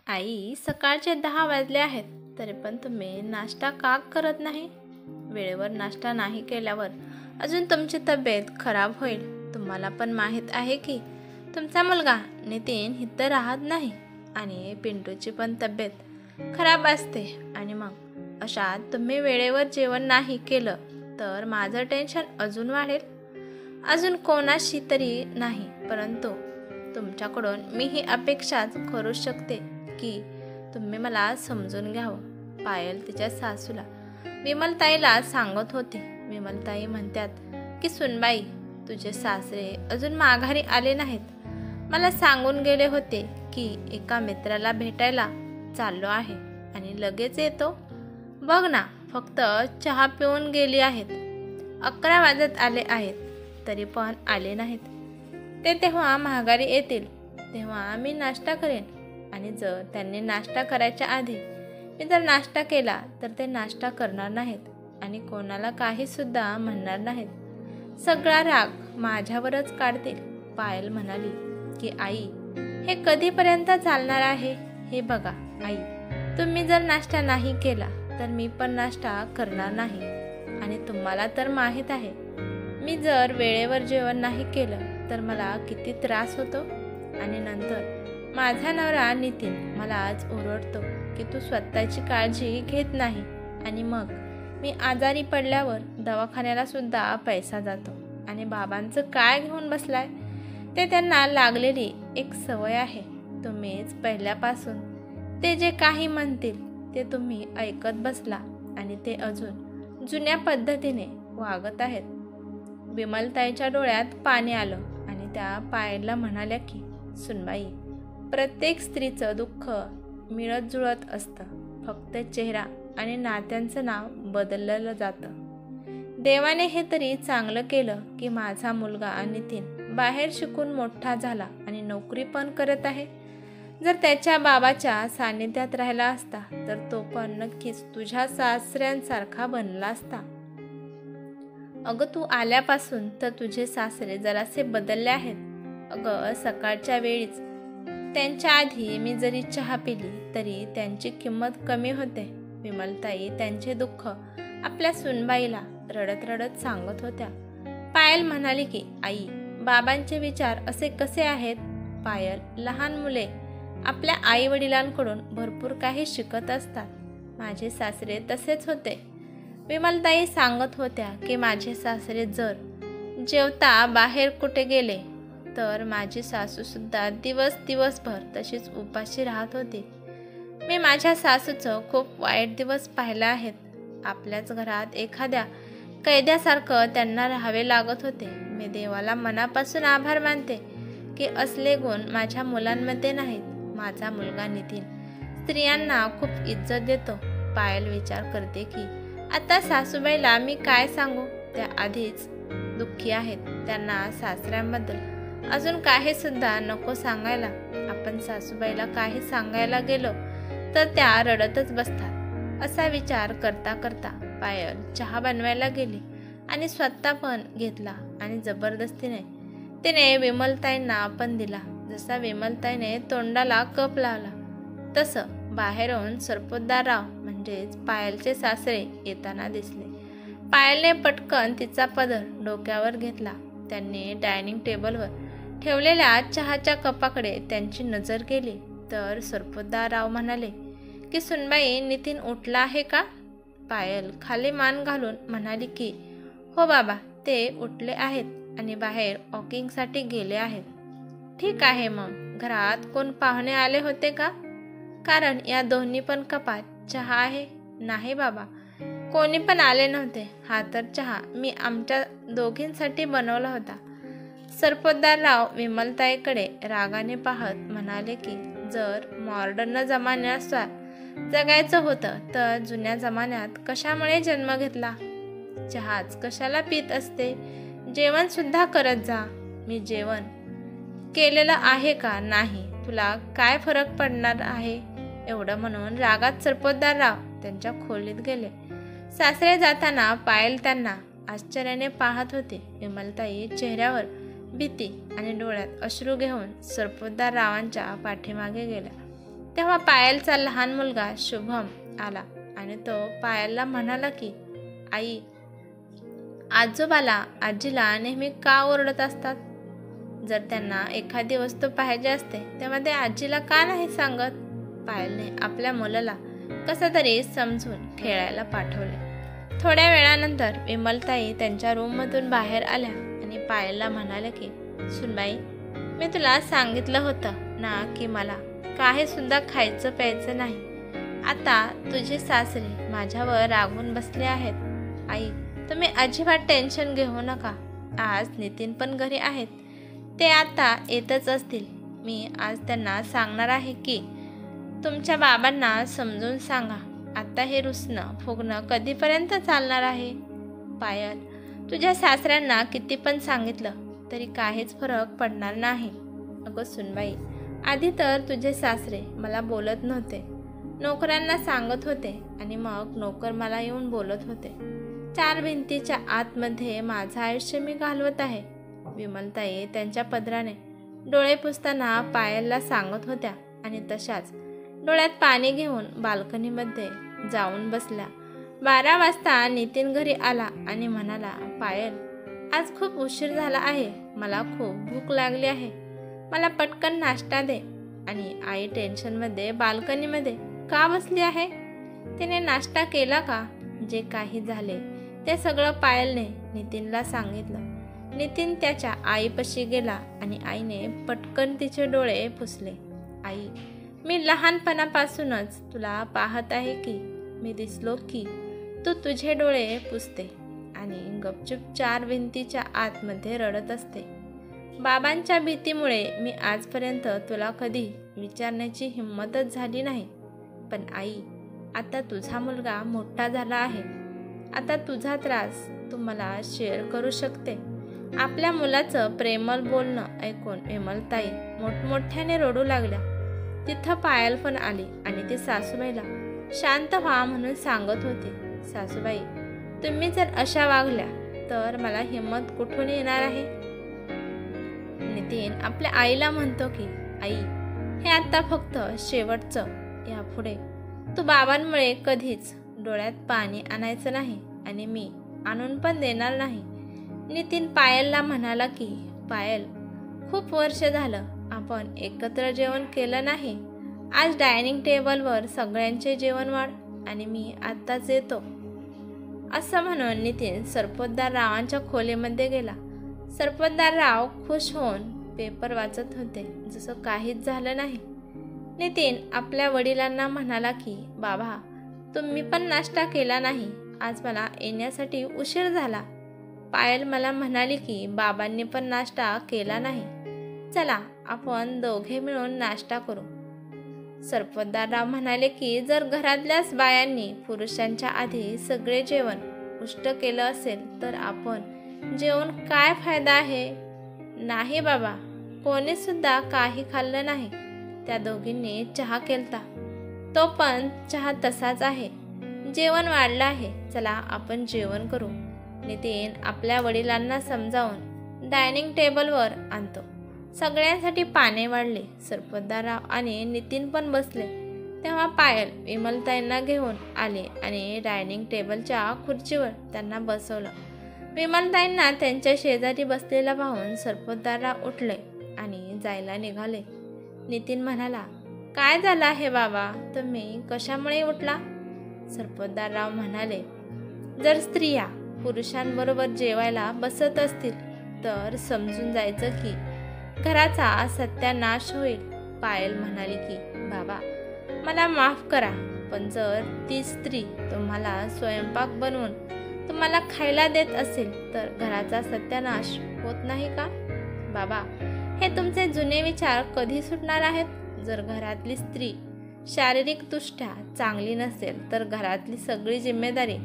आई, सकाळचे 10 वाजले आहेत तरी पण तुम्ही नाश्ता का करत नाही? वेळेवर नाश्ता नाही केल्यावर अजून तुमची तब्येत खराब होईल. तुम्हाला पण माहीत आहे की तुमचा मुलगा नितीन इथं राहत नाही आणि पिंटूची पण तब्येत खराब असते. आणि मग अशात तुम्ही वेळेवर जेवण नाही केलं तर माझं टेन्शन अजून वाढेल. अजून कोणाशी तरी नाही, परंतु तुमच्याकडून मी ही अपेक्षाच करू शकते की तुम्ही मला समजून घ्यावं. पायल तिच्या सासूला विमलताईला सांगत होती. विमलताई म्हणतात की सुनबाई, तुझे सासरे अजून माघारी आले नाहीत. मला सांगून गेले होते की एका मित्राला भेटायला चाललो आहे आणि लगेच येतो. बघ ना, फक्त चहा पिऊन गेली आहेत. 11 वाजत आले आहेत तरी पण आले नाहीत. ते तेव्हा माघारी येतील तेव्हा मी नाश्ता करेन. आणि जर त्यांनी नाश्ता करायच्या आधी मी जर नाश्ता केला तर ते नाश्ता करणार नाहीत आणि कोणाला काहीसुद्धा म्हणणार नाहीत. सगळा राग माझ्यावरच काढतील. पायल म्हणाली की आई, हे कधीपर्यंत चालणार आहे? हे बघा आई, तुम्ही जर नाश्ता नाही केला तर मी पण नाश्ता करणार नाही. आणि तुम्हाला तर माहीत आहे, मी जर वेळेवर जेवण नाही केलं तर मला किती त्रास होतो. आणि नंतर माझा नवरा नितीन मला आज ओरडतो की तू स्वतःची काळजी घेत नाही. आणि मग मी आजारी पडल्यावर दवाखान्याला सुद्धा पैसा जातो. आणि बाबांचं काय घेऊन बसलाय? ते त्यांना लागलेली एक सवय आहे. तुम्हीच पहिल्यापासून ते जे काही म्हणतील ते तुम्ही ऐकत बसला आणि ते अजून जुन्या पद्धतीने वागत आहेत. विमलताईच्या डोळ्यात पाणी आलं आणि त्या पायलला म्हणाल्या की सुनबाई, प्रत्येक स्त्रीचं दुःख मिळत जुळत असतं. फक्त चेहरा आणि नात्यांचं नाव बदललं जातं. देवाने हे तरी चांगलं केलं की माझा मुलगा नितीन बाहेर शिकून मोठा झाला आणि नोकरी पण करत आहे. जर त्याच्या बाबाच्या सानिध्यात राहिला असता तर तो पण नक्कीच तुझ्या सासऱ्यांसारखा बनला असता. अगं, तू आल्यापासून तर तुझे सासरे जरासे बदलले आहेत. अगं, सकाळच्या वेळीच त्यांच्या आधी मी जरी चहा पिली तरी त्यांची किंमत कमी होते. विमलताई त्यांचे दुःख आपल्या सुनबाईला रडत रडत सांगत होत्या. पायल म्हणाली की आई, बाबांचे विचार असे कसे आहेत? पायल, लहान मुले आपल्या आई वडिलांकडून भरपूर काही शिकत असतात. माझे सासरे तसेच होते. विमलताई सांगत होत्या की माझे सासरे जर जेवता बाहेर कुठे गेले तर माझी सासूसुद्धा दिवसभर तशीच उपाशी राहत होती. मी माझ्या सासूचं खूप वाईट दिवस पाहिले आहेत. आपल्याच घरात एखाद्या कैद्यासारखं त्यांना राहावे लागत होते. मी देवाला मनापासून आभार मानते की असले गुण माझ्या मुलांमध्ये नाहीत. माझा मुलगा नितीन स्त्रियांना खूप इज्जत देतो. पायल विचार करते की आता सासूबाईला मी काय सांगू? त्या आधीच दुःखी आहेत. त्यांना सासऱ्यांबद्दल अजून काही सुद्धा नको सांगायला. आपण सासूबाईला काही सांगायला गेलो तर त्या रडतच बसतात. असा विचार करता करता पायल चहा बनवायला गेली आणि स्वतः पण घेतला आणि जबरदस्तीने तिने विमलताईंना पण दिला. जसा विमलताईने तोंडाला कप लावला तसं बाहेरून सरपोतदारराव म्हणजेच पायलचे सासरे येताना दिसले. पायलने पटकन तिचा पदर डोक्यावर घेतला. त्यांनी डायनिंग टेबलवर ठेवलेल्या चहाच्या कपाकडे त्यांची नजर गेली तर सरपोतदारराव म्हणाले की सुनबाई, नितीन उठला आहे का? पायल खाली मान घालून म्हणाली की हो बाबा, ते उठले आहेत आणि बाहेर वॉकिंगसाठी गेले आहेत. ठीक आहे, मग घरात कोण पाहुणे आले होते का? कारण या दोन्ही पण कपात चहा आहे. नाही बाबा, कोणी पण आले नव्हते. हा तर चहा मी आमच्या दोघींसाठी बनवला होता. सरपोतदारराव विमलताईकडे रागाने पाहत म्हणाले की जर मॉडर्न जमान्यानुसार जगायचं होतं तर जुन्या जमान्यात कशामुळे जन्म घेतला? चहाच कशाला पित असते? जेवण सुद्धा करत जा. मी जेवण केलेलं आहे का नाही, तुला काय फरक पडणार आहे? एवढं म्हणून रागात सरपोतदारराव त्यांच्या खोलीत गेले. सासरे जाताना पायल त्यांना आश्चर्याने पाहत होते. विमलताई चेहऱ्यावर भीती आणि डोळ्यात अश्रू घेऊन सरपोतदाररावांच्या पाठीमागे गेल्या. तेव्हा पायलचा लहान मुलगा शुभम आला आणि तो पायलला म्हणाला की आई, आजोबाला आजीला नेहमी का ओरडत असतात? जर त्यांना एखादी वस्तू पाहिजे असते तेव्हा ते आजीला का नाही सांगत? पायलने आपल्या मुलाला कसं तरी समजून खेळायला पाठवले. थोड्या वेळानंतर विमलताई त्यांच्या रूममधून बाहेर आल्या आणि पायलला म्हणाले की सुनबाई, मी तुला सांगितलं होतं ना की मला काही सुद्धा खायचं प्यायचं नाही. आता तुझे सासरे माझ्यावर रागून बसले आहेत. आई, तुम्ही अजिबात टेन्शन घेऊ नका. आज नितीन पण घरी आहेत. ते आता येतच असतील. मी आज त्यांना सांगणार आहे की तुमच्या बाबांना समजून सांगा. आता हे रुसणं फुगणं कधीपर्यंत चालणार आहे? पायल, तुझ्या सासऱ्यांना किती पण सांगितलं तरी काहीच फरक पडणार नाही. अगं सुनबाई, आधी तर तुझे सासरे मला बोलत नव्हते. नोकरांना सांगत होते आणि मग नोकर मला येऊन बोलत होते. 4 भिंतीच्या आतमध्ये माझं आयुष्य मी घालवत आहे. विमलताई त्यांच्या पदराने डोळे पुसताना पायलला सांगत होत्या आणि तशाच डोळ्यात पाणी घेऊन बाल्कनीमध्ये जाऊन बसल्या. 12 वाजता नितीन घरी आला आणि म्हणाला, पायल, आज खूप उशीर झाला आहे. मला खूप भूक लागली आहे. मला पटकन नाश्ता दे. आणि आई टेन्शनमध्ये बाल्कनीमध्ये का बसली आहे? तिने नाश्ता केला का? जे काही झाले ते सगळं पायलने नितीनला सांगितलं. नितीन त्याच्या आईपाशी गेला आणि आईने पटकन तिचे डोळे पुसले. आई, मी लहानपणापासूनच तुला पाहत आहे की मी दिसलो की तू तुझे डोळे पुसते आणि गपचूप 4 भिंतीच्या आतमध्ये रडत असते. बाबांच्या भीतीमुळे मी आजपर्यंत तुला कधी विचारण्याची हिंमतच झाली नाही. पण आई, आता तुझा मुलगा मोठा झाला आहे. आता तुझा त्रास तू मला शेअर करू शकते. आपल्या मुलाचं प्रेमळ बोलणं ऐकून विमलताई मोठमोठ्याने रडू लागल्या. तिथं पायल पण आली आणि ती सासूबाईला शांत व्हा म्हणून सांगत होती. सासूबाई, तुम्ही जर अशा वागल्या तर मला हिंमत कुठून येणार आहे? नितीन आपल्या आईला म्हणतो की आई, हे आता फक्त शेवटचं. यापुढे तू बाबांमुळे कधीच डोळ्यात पाणी आणायचं नाही आणि मी आणून पण देणार नाही. नितीन पायलला म्हणाला की पायल, खूप वर्ष झालं आपण एकत्र जेवण केलं नाही. आज डायनिंग टेबलवर सगळ्यांचे जेवण वाढ आणि मी आत्ताच येतो. असं म्हणून नितीन सरपोतदार रावांच्या खोलीमध्ये गेला. सरपोतदार राव खुश होऊन पेपर वाचत होते, जसं काहीच झालं नाही. नितीन आपल्या वडिलांना म्हणाला की बाबा, तुम्ही पण नाश्ता केला नाही. आज मला येण्यासाठी उशीर झाला. पायल मला म्हणाली की बाबांनी पण नाश्ता केला नाही. चला आपण दोघे मिळून नाश्ता करू. सरपोतदारराव म्हणाले की जर घरातल्याच बायांनी पुरुषांच्या आधी सगळे जेवण उष्ट केलं असेल तर आपण जेवण काय फायदा आहे? नाही बाबा, कोणी सुद्धा काही खाल्लं नाही. त्या दोघींनी चहा केलता, तो पण चहा तसाच आहे. जेवण वाढलं आहे. चला आपण जेवण करू. नितीन आपल्या वडिलांना समजावून डायनिंग टेबलवर आणतो. सगळ्यांसाठी पाने वाढले. सरपोतदारराव आणि नितीन पण बसले. तेव्हा पायल विमलताईंना घेऊन आले आणि डायनिंग टेबलच्या खुर्चीवर त्यांना बसवलं. विमलताईंना त्यांच्या शेजारी बसलेला पाहून सरपोतदारराव उठले आणि जायला निघाले. नितीन म्हणाला, काय झालं आहे बाबा, तुम्ही कशामुळे उठला? सरपोतदारराव म्हणाले, जर स्त्रिया पुरुषांबरोबर जेवायला बसत असतील तर समजून जायचं की घराचा सत्यानाश होईल. पायल म्हणाली की बाबा, मला माफ करा, पण जर ती स्त्री तुम्हाला स्वयंपाक बनवून तुम्हाला खायला देत असेल तर घराचा सत्यानाश होत नाही का? बाबा, हे तुमचे जुने विचार कधी सुटणार आहेत? जर घरातली स्त्री शारीरिकदृष्ट्या चांगली नसेल तर घरातली सगळी जिम्मेदारी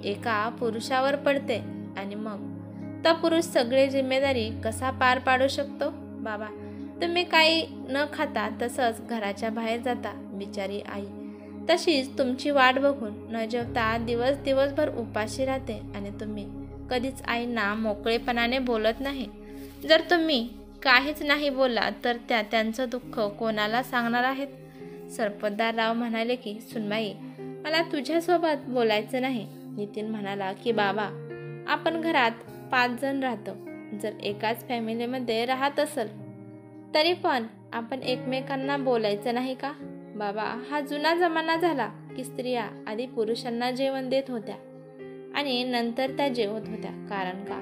एका पुरुषावर पडते आणि मग तो पुरुष सगळी जिम्मेदारी कसा पार पाडू शकतो? बाबा, तुम्ही काही न खाता तसंच घराच्या बाहेर जाता. बिचारी आई तशीच तुमची वाट बघून न जेवता दिवसभर उपाशी राहते आणि तुम्ही कधीच आईंना मोकळेपणाने बोलत नाही. जर तुम्ही काहीच नाही बोलला तर त्यांचं दुःख कोणाला सांगणार आहेत? सरपोतदारराव म्हणाले की सुनबाई, मला तुझ्यासोबत बोलायचं नाही. नितीन म्हणाला की बाबा, आपण घरात 5 जण राहतो. जर एकाच फॅमिलीमध्ये राहत असेल तरी पण आपण एकमेकांना बोलायचं नाही का? बाबा, हा जुना जमाना झाला की स्त्रिया आधी पुरुषांना जेवण देत होत्या आणि नंतर त्या जेवत होत्या. कारण का?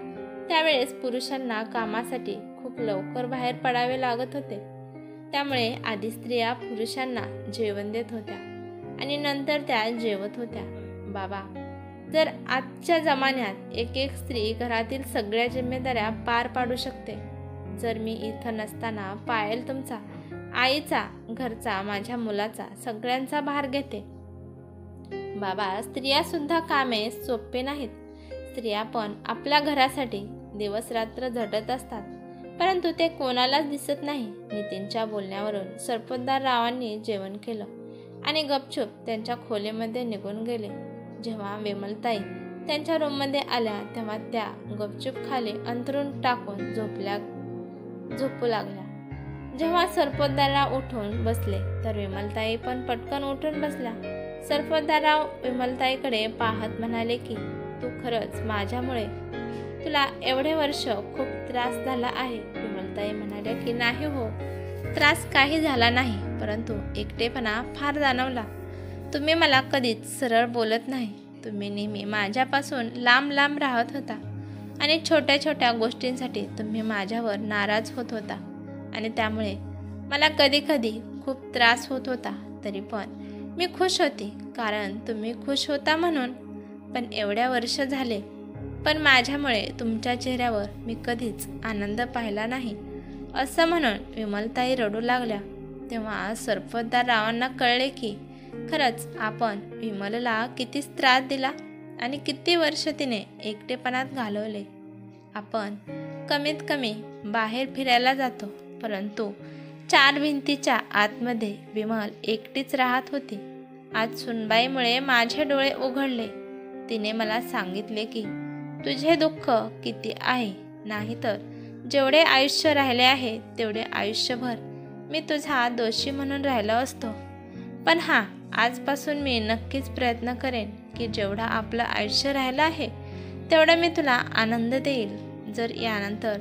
त्यावेळेस पुरुषांना कामासाठी खूप लवकर बाहेर पडावे लागत होते. त्यामुळे आधी स्त्रिया पुरुषांना जेवण देत होत्या आणि नंतर त्या जेवत होत्या. बाबा, जर आजच्या जमान्यात एक स्त्री घरातील सगळ्या जिम्मेदाऱ्या पार पाडू शकते, जर मी इथं नसताना पायल तुमचा, आईचा, घरचा, माझ्या मुलाचा, सगळ्यांचा भार घेते. बाबा, स्त्रिया सुद्धा कामे सोपे नाहीत. स्त्रिया पण आपल्या घरासाठी दिवस रात्र झटत असतात, परंतु ते कोणालाच दिसत नाही. नितीनच्या बोलण्यावरून सरपोतदाररावांनी जेवण केलं आणि गपचूप त्यांच्या खोलीमध्ये निघून गेले. जेव्हा विमलताई त्यांच्या रूममध्ये आल्या तेव्हा त्या गपचूप खाली अंथरूण टाकून झोपू लागल्या. जेव्हा सरपोतदारराव उठून बसले तर विमलताई पण पटकन उठून बसल्या. सरपोतदारराव विमलताईकडे पाहत म्हणाले की तू खरंच माझ्यामुळे तुला एवढे वर्ष खूप त्रास झाला आहे. विमलताई म्हणाल्या की नाही हो, त्रास काही झाला नाही, परंतु एकटेपणा फार जाणवला. तुम्ही मला कधीच सरळ बोलत नाही. तुम्ही नेहमी माझ्यापासून लांब लांब राहत होता आणि छोट्या छोट्या गोष्टींसाठी तुम्ही माझ्यावर नाराज होत होता आणि त्यामुळे मला कधी कधी खूप त्रास होत होता. तरी पण मी खुश होती, कारण तुम्ही खुश होता म्हणून. पण एवढ्या वर्ष झाले पण माझ्यामुळे तुमच्या चेहऱ्यावर मी कधीच आनंद पाहिला नाही, असं म्हणून विमलताई रडू लागल्या. तेव्हा सरपोतदाररावांना कळले की खरंच आपण विमलला कितीच त्रास दिला आणि किती वर्ष तिने एकटेपणात घालवले. आपण कमीत कमी बाहेर फिरायला जातो, परंतु 4 भिंतीच्या आतमध्ये विमल एकटीच राहत होती. आज सुनबाईमुळे माझे डोळे उघडले. तिने मला सांगितले की तुझे दुःख किती आहे, नाहीतर जेवढे आयुष्य राहिले आहे तेवढे आयुष्यभर मी तुझा दोषी म्हणून राहिलो असतो. पण आजपासून मी नक्कीच प्रयत्न करेन की जेवढा आपलं आयुष्य राहिलं आहे तेवढं मी तुला आनंद देईल. जर यानंतर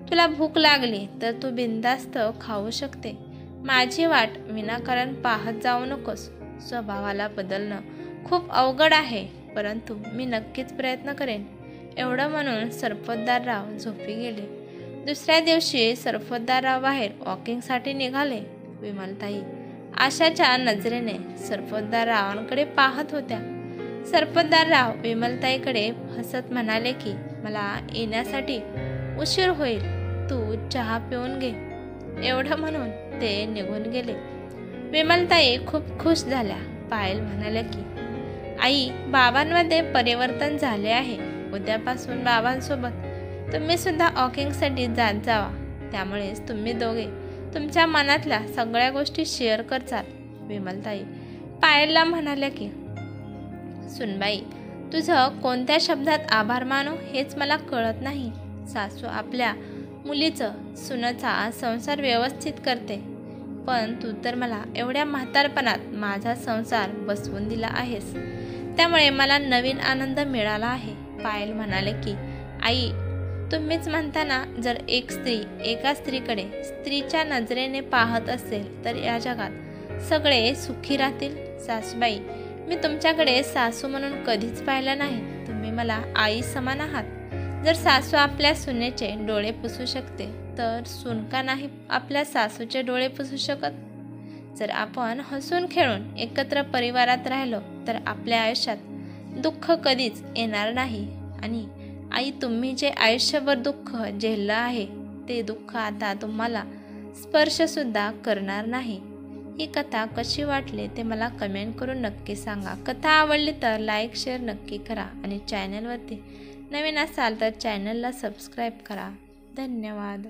तुला भूक लागली तर तू बिनधास्त खाऊ शकते. माझी वाट विनाकारण पाहत जाऊ नकोस. स्वभावाला बदलणं खूप अवघड आहे, परंतु मी नक्कीच प्रयत्न करेन. एवढं म्हणून सरपोतदारराव झोपी गेले. दुसऱ्या दिवशी सरपोतदारराव बाहेर वॉकिंगसाठी निघाले. विमलताई आशाच्या नजरेने सरपोतदाररावांकडे पाहत होत्या. सरपोतदारराव विमलताईकडे हसत म्हणाले की मला येण्यासाठी उशीर होईल, तू चहा पिऊन घे. एवढं म्हणून ते निघून गेले. विमलताई खूप खुश झाल्या. पायल म्हणाल्या की आई, बाबांमध्ये परिवर्तन झाले आहे. उद्यापासून बाबांसोबत तुम्ही सुद्धा वॉकिंगसाठी जात जावा. त्यामुळेच तुम्ही दोघे तुमच्या मनातल्या सगळ्या गोष्टी शेअर करचाल. विमलताई पायलला म्हणाल्या की सुनबाई, तुझं कोणत्या शब्दात आभार मानू हेच मला कळत नाही. सासू आपल्या मुलीचं, सुनेचा संसार व्यवस्थित करते, पण तू तर मला एवढ्या म्हातारपणात माझा संसार बसवून दिला आहेस. त्यामुळे मला नवीन आनंद मिळाला आहे. पायल म्हणाले की आई, तुम्हीच म्हणता ना, जर एक स्त्री एका स्त्रीकडे स्त्रीच्या नजरेने पाहत असेल तर या जगात सगळे सुखी राहतील. सासूबाई, मी तुमच्याकडे सासू म्हणून कधीच पाहिलं नाही. तुम्ही मला आई समान आहात. जर सासू आपल्या सुनेचे डोळे पुसू शकते तर सून का नाही आपल्या सासूचे डोळे पुसू शकत? जर आपण हसून खेळून एकत्र परिवारात राहिलो तर आपल्या आयुष्यात दुःख कधीच येणार नाही. आणि आई, तुम्ही जे आयुष्यभर दुःख झेललं आहे ते दुःख आता तुम्हाला स्पर्शसुद्धा करणार नाही. ही कथा कशी वाटली ते मला कमेंट करून नक्की सांगा. कथा आवडली तर लाईक शेअर नक्की करा आणि चॅनलवरती नवीन असाल तर चॅनलला सबस्क्राईब करा. धन्यवाद.